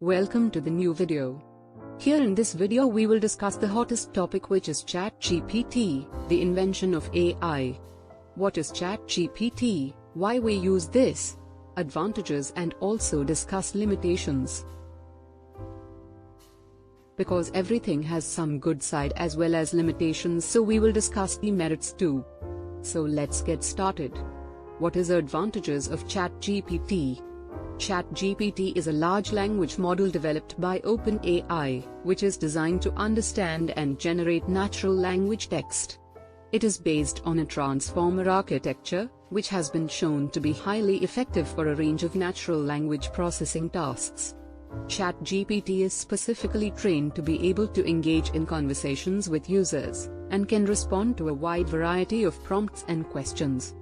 Welcome to the new video. Here in this video we will discuss the hottest topic, which is ChatGPT, the invention of AI. What is ChatGPT, why we use this, advantages, and also discuss limitations. Because everything has some good side as well as limitations, so we will discuss the merits too. So let's get started. What is the advantages of ChatGPT? ChatGPT is a large language model developed by OpenAI, which is designed to understand and generate natural language text. It is based on a transformer architecture, which has been shown to be highly effective for a range of natural language processing tasks. ChatGPT is specifically trained to be able to engage in conversations with users, and can respond to a wide variety of prompts and questions.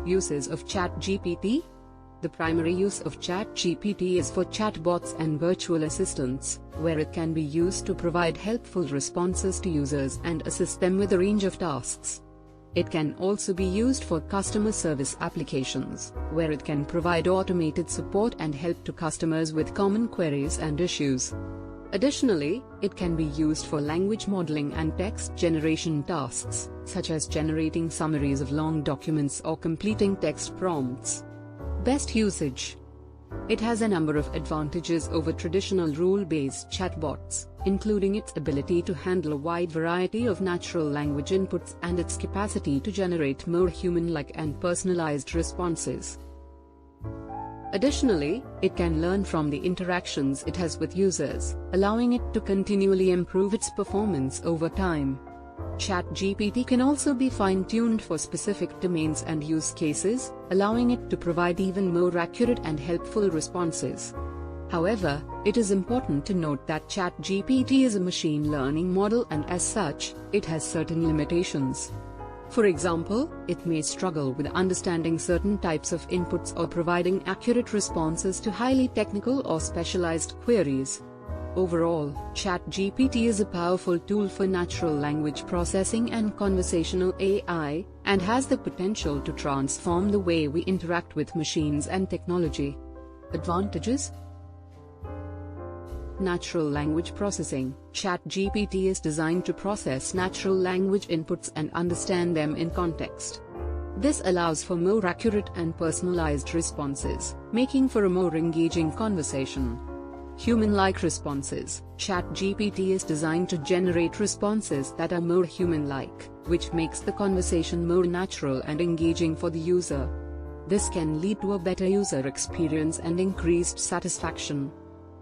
Uses of ChatGPT. The primary use of ChatGPT is for chatbots and virtual assistants, where it can be used to provide helpful responses to users and assist them with a range of tasks. It can also be used for customer service applications, where it can provide automated support and help to customers with common queries and issues. Additionally, it can be used for language modeling and text generation tasks, such as generating summaries of long documents or completing text prompts. Best usage. It has a number of advantages over traditional rule-based chatbots, including its ability to handle a wide variety of natural language inputs and its capacity to generate more human-like and personalized responses. Additionally, it can learn from the interactions it has with users, allowing it to continually improve its performance over time. ChatGPT can also be fine-tuned for specific domains and use cases, allowing it to provide even more accurate and helpful responses. However, it is important to note that ChatGPT is a machine learning model, and as such, it has certain limitations. For example, it may struggle with understanding certain types of inputs or providing accurate responses to highly technical or specialized queries. Overall, ChatGPT is a powerful tool for natural language processing and conversational AI, and has the potential to transform the way we interact with machines and technology. Advantages. Natural language processing. ChatGPT is designed to process natural language inputs and understand them in context. This allows for more accurate and personalized responses, making for a more engaging conversation. Human-like responses. ChatGPT is designed to generate responses that are more human-like, which makes the conversation more natural and engaging for the user. This can lead to a better user experience and increased satisfaction.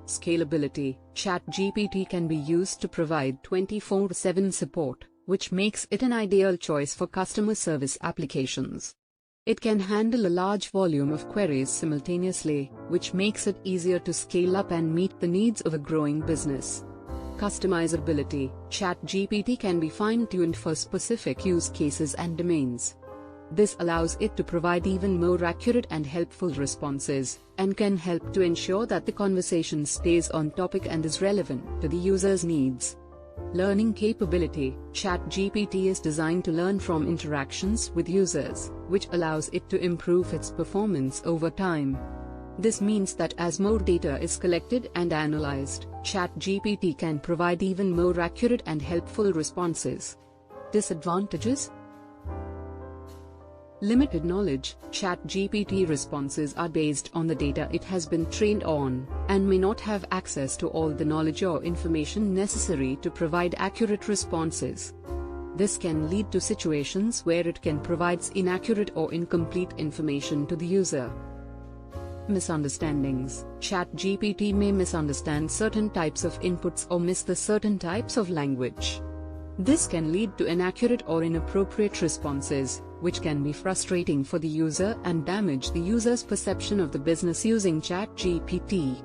Scalability. ChatGPT can be used to provide 24/7 support, which makes it an ideal choice for customer service applications. It can handle a large volume of queries simultaneously, which makes it easier to scale up and meet the needs of a growing business. Customizability. ChatGPT can be fine-tuned for specific use cases and domains. This allows it to provide even more accurate and helpful responses, and can help to ensure that the conversation stays on topic and is relevant to the user's needs. Learning capability. ChatGPT is designed to learn from interactions with users, which allows it to improve its performance over time. This means that as more data is collected and analyzed, ChatGPT can provide even more accurate and helpful responses. Disadvantages. Limited knowledge. ChatGPT responses are based on the data it has been trained on, and may not have access to all the knowledge or information necessary to provide accurate responses. This can lead to situations where it can provide inaccurate or incomplete information to the user. Misunderstandings. ChatGPT may misunderstand certain types of inputs or miss the certain types of language. This can lead to inaccurate or inappropriate responses, which can be frustrating for the user and damage the user's perception of the business using ChatGPT.